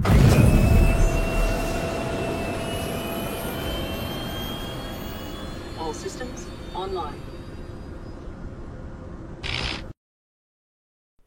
All systems online.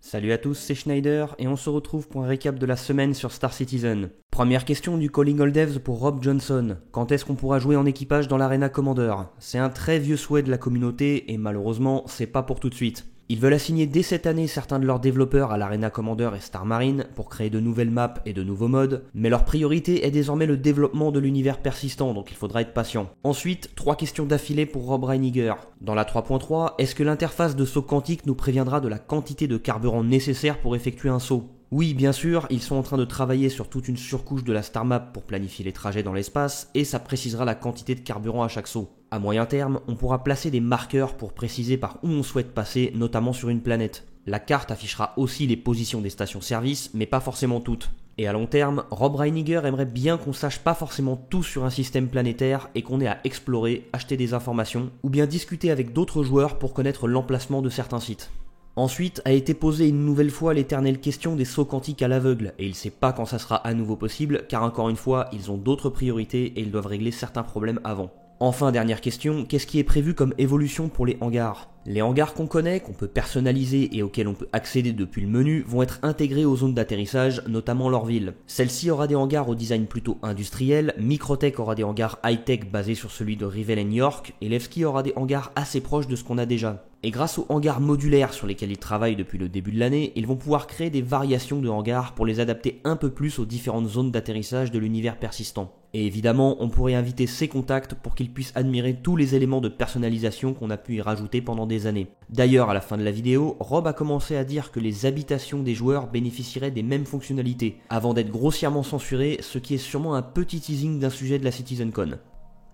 Salut à tous, c'est Schneider et on se retrouve pour un récap de la semaine sur Star Citizen. Première question du Calling All Devs pour Rob Johnson. Quand est-ce qu'on pourra jouer en équipage dans l'Arena Commander ? C'est un très vieux souhait de la communauté et malheureusement, c'est pas pour tout de suite. Ils veulent assigner dès cette année certains de leurs développeurs à l'Arena Commander et Star Marine pour créer de nouvelles maps et de nouveaux modes, mais leur priorité est désormais le développement de l'univers persistant, donc il faudra être patient. Ensuite, 3 questions d'affilée pour Rob Reiniger. Dans la 3.3, est-ce que l'interface de saut quantique nous préviendra de la quantité de carburant nécessaire pour effectuer un saut ? Oui, bien sûr, ils sont en train de travailler sur toute une surcouche de la Star Map pour planifier les trajets dans l'espace, et ça précisera la quantité de carburant à chaque saut. À moyen terme, on pourra placer des marqueurs pour préciser par où on souhaite passer, notamment sur une planète. La carte affichera aussi les positions des stations-service, mais pas forcément toutes. Et à long terme, Rob Reiniger aimerait bien qu'on sache pas forcément tout sur un système planétaire et qu'on ait à explorer, acheter des informations, ou bien discuter avec d'autres joueurs pour connaître l'emplacement de certains sites. Ensuite a été posée une nouvelle fois l'éternelle question des sauts quantiques à l'aveugle, et il sait pas quand ça sera à nouveau possible, car encore une fois, ils ont d'autres priorités et ils doivent régler certains problèmes avant. Enfin, dernière question, qu'est-ce qui est prévu comme évolution pour les hangars ? Les hangars qu'on connaît, qu'on peut personnaliser et auxquels on peut accéder depuis le menu vont être intégrés aux zones d'atterrissage, notamment Lorville. Celle-ci aura des hangars au design plutôt industriel, Microtech aura des hangars high-tech basés sur celui de Revell & York, et Levski aura des hangars assez proches de ce qu'on a déjà. Et grâce aux hangars modulaires sur lesquels ils travaillent depuis le début de l'année, ils vont pouvoir créer des variations de hangars pour les adapter un peu plus aux différentes zones d'atterrissage de l'univers persistant. Et évidemment, on pourrait inviter ses contacts pour qu'ils puissent admirer tous les éléments de personnalisation qu'on a pu y rajouter pendant des années. D'ailleurs, à la fin de la vidéo, Rob a commencé à dire que les habitations des joueurs bénéficieraient des mêmes fonctionnalités, avant d'être grossièrement censuré, ce qui est sûrement un petit teasing d'un sujet de la CitizenCon.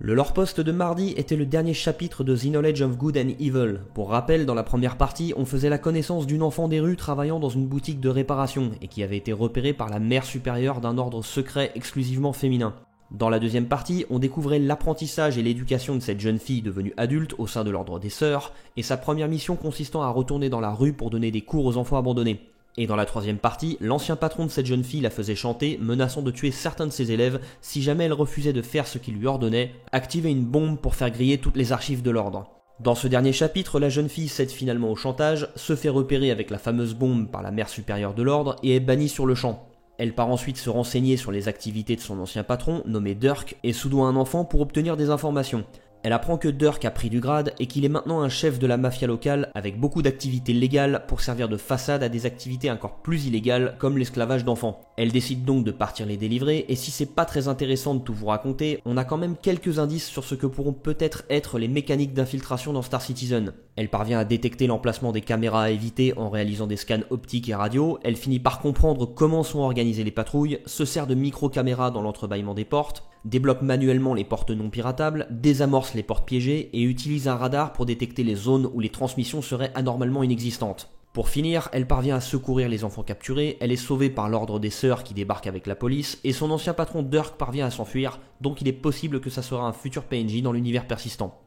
Le lore post de mardi était le dernier chapitre de The Knowledge of Good and Evil. Pour rappel, dans la première partie, on faisait la connaissance d'une enfant des rues travaillant dans une boutique de réparation et qui avait été repérée par la mère supérieure d'un ordre secret exclusivement féminin. Dans la deuxième partie, on découvrait l'apprentissage et l'éducation de cette jeune fille devenue adulte au sein de l'ordre des Sœurs, et sa première mission consistant à retourner dans la rue pour donner des cours aux enfants abandonnés. Et dans la troisième partie, l'ancien patron de cette jeune fille la faisait chanter, menaçant de tuer certains de ses élèves si jamais elle refusait de faire ce qu'il lui ordonnait, activer une bombe pour faire griller toutes les archives de l'ordre. Dans ce dernier chapitre, la jeune fille cède finalement au chantage, se fait repérer avec la fameuse bombe par la mère supérieure de l'ordre et est bannie sur le champ. Elle part ensuite se renseigner sur les activités de son ancien patron, nommé Dirk, et soudoie un enfant pour obtenir des informations. Elle apprend que Dirk a pris du grade et qu'il est maintenant un chef de la mafia locale avec beaucoup d'activités légales pour servir de façade à des activités encore plus illégales comme l'esclavage d'enfants. Elle décide donc de partir les délivrer et si c'est pas très intéressant de tout vous raconter, on a quand même quelques indices sur ce que pourront peut-être être les mécaniques d'infiltration dans Star Citizen. Elle parvient à détecter l'emplacement des caméras à éviter en réalisant des scans optiques et radio, elle finit par comprendre comment sont organisées les patrouilles, se sert de micro-caméras dans l'entrebâillement des portes, débloque manuellement les portes non piratables, désamorce les portes piégées et utilise un radar pour détecter les zones où les transmissions seraient anormalement inexistantes. Pour finir, elle parvient à secourir les enfants capturés, elle est sauvée par l'ordre des Sœurs qui débarque avec la police, et son ancien patron Dirk parvient à s'enfuir, donc il est possible que ça sera un futur PNJ dans l'univers persistant.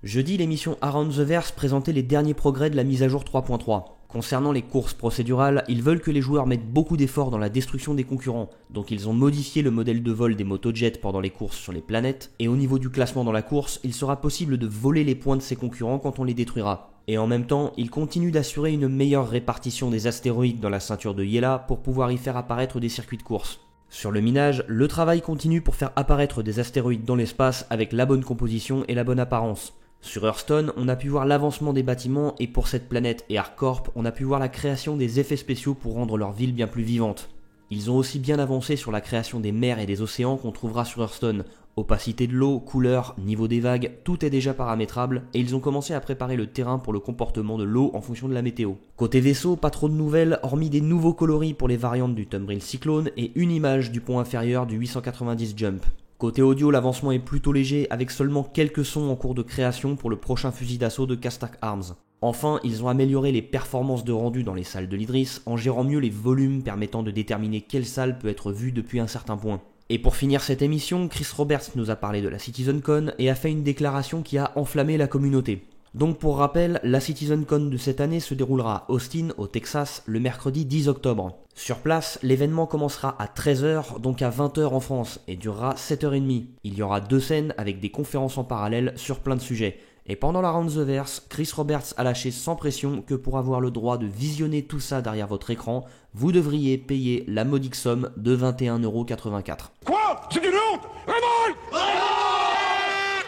Jeudi, l'émission Around the Verse présentait les derniers progrès de la mise à jour 3.3. Concernant les courses procédurales, ils veulent que les joueurs mettent beaucoup d'efforts dans la destruction des concurrents, donc ils ont modifié le modèle de vol des motojets pendant les courses sur les planètes, et au niveau du classement dans la course, il sera possible de voler les points de ses concurrents quand on les détruira. Et en même temps, ils continuent d'assurer une meilleure répartition des astéroïdes dans la ceinture de Yela pour pouvoir y faire apparaître des circuits de course. Sur le minage, le travail continue pour faire apparaître des astéroïdes dans l'espace avec la bonne composition et la bonne apparence. Sur Hearthstone, on a pu voir l'avancement des bâtiments et pour cette planète et ArcCorp, on a pu voir la création des effets spéciaux pour rendre leur ville bien plus vivante. Ils ont aussi bien avancé sur la création des mers et des océans qu'on trouvera sur Hearthstone. Opacité de l'eau, couleur, niveau des vagues, tout est déjà paramétrable et ils ont commencé à préparer le terrain pour le comportement de l'eau en fonction de la météo. Côté vaisseau, pas trop de nouvelles, hormis des nouveaux coloris pour les variantes du Tumbril Cyclone et une image du pont inférieur du 890 Jump. Côté audio, l'avancement est plutôt léger avec seulement quelques sons en cours de création pour le prochain fusil d'assaut de Castak Arms. Enfin, ils ont amélioré les performances de rendu dans les salles de l'Idris en gérant mieux les volumes permettant de déterminer quelle salle peut être vue depuis un certain point. Et pour finir cette émission, Chris Roberts nous a parlé de la CitizenCon et a fait une déclaration qui a enflammé la communauté. Donc pour rappel, la CitizenCon de cette année se déroulera à Austin, au Texas, le mercredi 10 octobre. Sur place, l'événement commencera à 13h, donc à 20h en France, et durera 7h30. Il y aura 2 scènes avec des conférences en parallèle sur plein de sujets. Et pendant la Round the Verse, Chris Roberts a lâché sans pression que pour avoir le droit de visionner tout ça derrière votre écran, vous devriez payer la modique somme de 21,84 €. Quoi? C'est une honte! Révolte!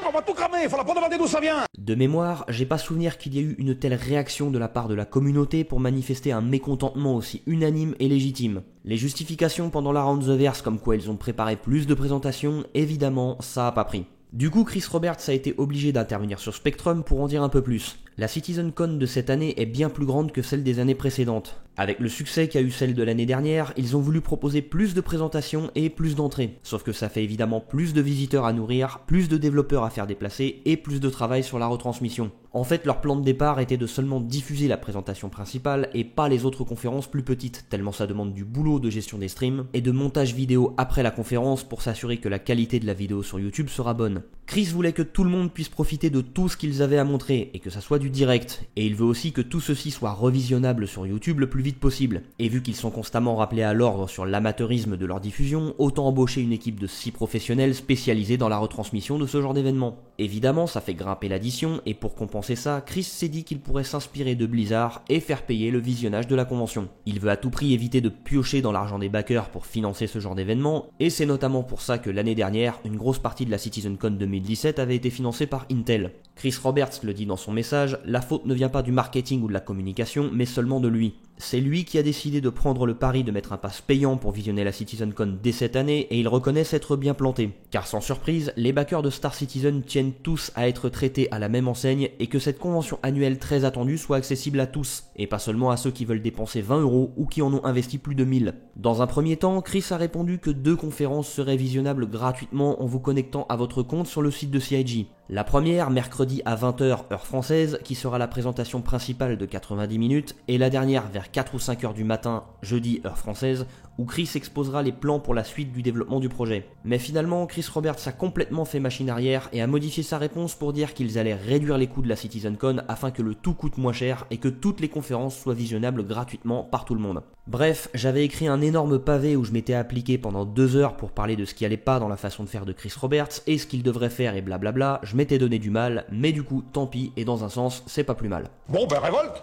On va tout cramer, faudra pas demander d'où ça vient! De mémoire, j'ai pas souvenir qu'il y ait eu une telle réaction de la part de la communauté pour manifester un mécontentement aussi unanime et légitime. Les justifications pendant la Round the Verse comme quoi ils ont préparé plus de présentations, évidemment, ça a pas pris. Du coup, Chris Roberts a été obligé d'intervenir sur Spectrum pour en dire un peu plus. La CitizenCon de cette année est bien plus grande que celle des années précédentes. Avec le succès qu'a eu celle de l'année dernière, ils ont voulu proposer plus de présentations et plus d'entrées. Sauf que ça fait évidemment plus de visiteurs à nourrir, plus de développeurs à faire déplacer et plus de travail sur la retransmission. En fait, leur plan de départ était de seulement diffuser la présentation principale et pas les autres conférences plus petites, tellement ça demande du boulot de gestion des streams et de montage vidéo après la conférence pour s'assurer que la qualité de la vidéo sur YouTube sera bonne. Chris voulait que tout le monde puisse profiter de tout ce qu'ils avaient à montrer et que ça soit du direct. Et il veut aussi que tout ceci soit revisionnable sur YouTube le plus vite possible. Et vu qu'ils sont constamment rappelés à l'ordre sur l'amateurisme de leur diffusion, autant embaucher une équipe de 6 professionnels spécialisés dans la retransmission de ce genre d'événements. Évidemment, ça fait grimper l'addition et pour compenser ça, Chris s'est dit qu'il pourrait s'inspirer de Blizzard et faire payer le visionnage de la convention. Il veut à tout prix éviter de piocher dans l'argent des backers pour financer ce genre d'événement et c'est notamment pour ça que l'année dernière, une grosse partie de la CitizenCon 2017 avait été financée par Intel. Chris Roberts le dit dans son message, la faute ne vient pas du marketing ou de la communication, mais seulement de lui. C'est lui qui a décidé de prendre le pari de mettre un pass payant pour visionner la CitizenCon dès cette année et il reconnaît s'être bien planté. Car sans surprise, les backers de Star Citizen tiennent tous à être traités à la même enseigne et que cette convention annuelle très attendue soit accessible à tous, et pas seulement à ceux qui veulent dépenser 20 € ou qui en ont investi plus de 1000. Dans un premier temps, Chris a répondu que 2 conférences seraient visionnables gratuitement en vous connectant à votre compte sur le site de CIG. La première, mercredi à 20h heure française, qui sera la présentation principale de 90 minutes, et la dernière vers 4 ou 5h du matin, jeudi heure française, où Chris exposera les plans pour la suite du développement du projet. Mais finalement, Chris Roberts a complètement fait machine arrière et a modifié sa réponse pour dire qu'ils allaient réduire les coûts de la CitizenCon afin que le tout coûte moins cher et que toutes les conférences soient visionnables gratuitement par tout le monde. Bref, j'avais écrit un énorme pavé où je m'étais appliqué pendant 2 heures pour parler de ce qui allait pas dans la façon de faire de Chris Roberts et ce qu'il devrait faire et blablabla, je m'étais donné du mal, mais du coup, tant pis, et dans un sens, c'est pas plus mal. Bon, ben révolte!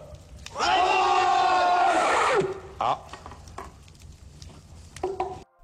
Ah.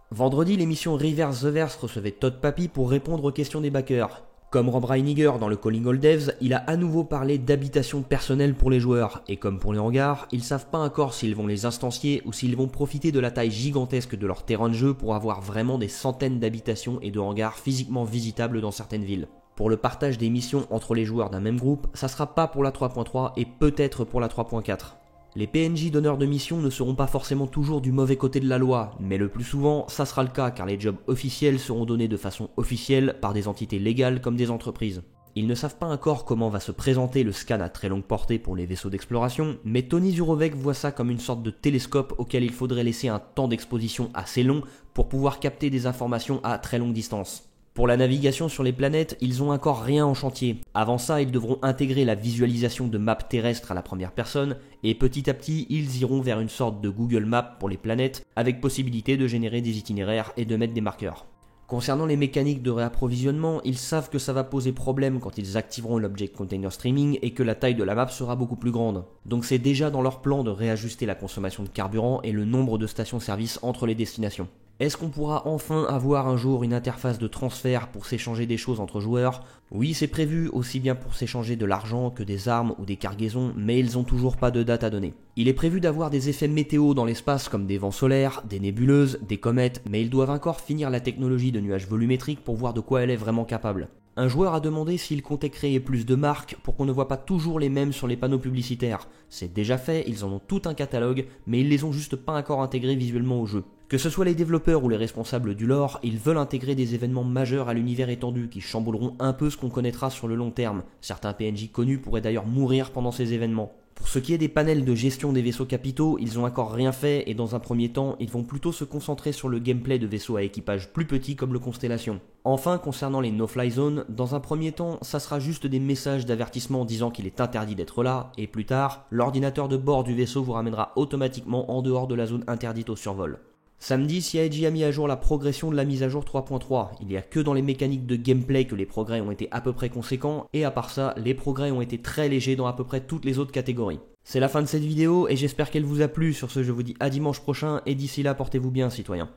Vendredi, l'émission Reverse the Verse recevait Todd Papy pour répondre aux questions des backers. Comme Rob Reiniger dans le Calling All Devs, il a à nouveau parlé d'habitation personnelle pour les joueurs, et comme pour les hangars, ils savent pas encore s'ils vont les instancier ou s'ils vont profiter de la taille gigantesque de leur terrain de jeu pour avoir vraiment des centaines d'habitations et de hangars physiquement visitables dans certaines villes. Pour le partage des missions entre les joueurs d'un même groupe, ça sera pas pour la 3.3 et peut-être pour la 3.4. Les PNJ donneurs de missions ne seront pas forcément toujours du mauvais côté de la loi, mais le plus souvent, ça sera le cas car les jobs officiels seront donnés de façon officielle par des entités légales comme des entreprises. Ils ne savent pas encore comment va se présenter le scan à très longue portée pour les vaisseaux d'exploration, mais Tony Zurovec voit ça comme une sorte de télescope auquel il faudrait laisser un temps d'exposition assez long pour pouvoir capter des informations à très longue distance. Pour la navigation sur les planètes, ils ont encore rien en chantier. Avant ça, ils devront intégrer la visualisation de maps terrestres à la première personne, et petit à petit, ils iront vers une sorte de Google Maps pour les planètes, avec possibilité de générer des itinéraires et de mettre des marqueurs. Concernant les mécaniques de réapprovisionnement, ils savent que ça va poser problème quand ils activeront l'Object Container Streaming et que la taille de la map sera beaucoup plus grande. Donc c'est déjà dans leur plan de réajuster la consommation de carburant et le nombre de stations-service entre les destinations. Est-ce qu'on pourra enfin avoir un jour une interface de transfert pour s'échanger des choses entre joueurs ? Oui, c'est prévu, aussi bien pour s'échanger de l'argent que des armes ou des cargaisons, mais ils ont toujours pas de date à donner. Il est prévu d'avoir des effets météo dans l'espace comme des vents solaires, des nébuleuses, des comètes, mais ils doivent encore finir la technologie de nuages volumétriques pour voir de quoi elle est vraiment capable. Un joueur a demandé s'il comptait créer plus de marques pour qu'on ne voit pas toujours les mêmes sur les panneaux publicitaires. C'est déjà fait, ils en ont tout un catalogue, mais ils les ont juste pas encore intégrés visuellement au jeu. Que ce soit les développeurs ou les responsables du lore, ils veulent intégrer des événements majeurs à l'univers étendu qui chambouleront un peu ce qu'on connaîtra sur le long terme. Certains PNJ connus pourraient d'ailleurs mourir pendant ces événements. Pour ce qui est des panels de gestion des vaisseaux capitaux, ils ont encore rien fait et dans un premier temps, ils vont plutôt se concentrer sur le gameplay de vaisseaux à équipage plus petits comme le Constellation. Enfin, concernant les no-fly zones, dans un premier temps, ça sera juste des messages d'avertissement disant qu'il est interdit d'être là, et plus tard, l'ordinateur de bord du vaisseau vous ramènera automatiquement en dehors de la zone interdite au survol. Samedi, CIG a mis à jour la progression de la mise à jour 3.3. Il n'y a que dans les mécaniques de gameplay que les progrès ont été à peu près conséquents, et à part ça, les progrès ont été très légers dans à peu près toutes les autres catégories. C'est la fin de cette vidéo, et j'espère qu'elle vous a plu. Sur ce, je vous dis à dimanche prochain, et d'ici là, portez-vous bien, citoyens.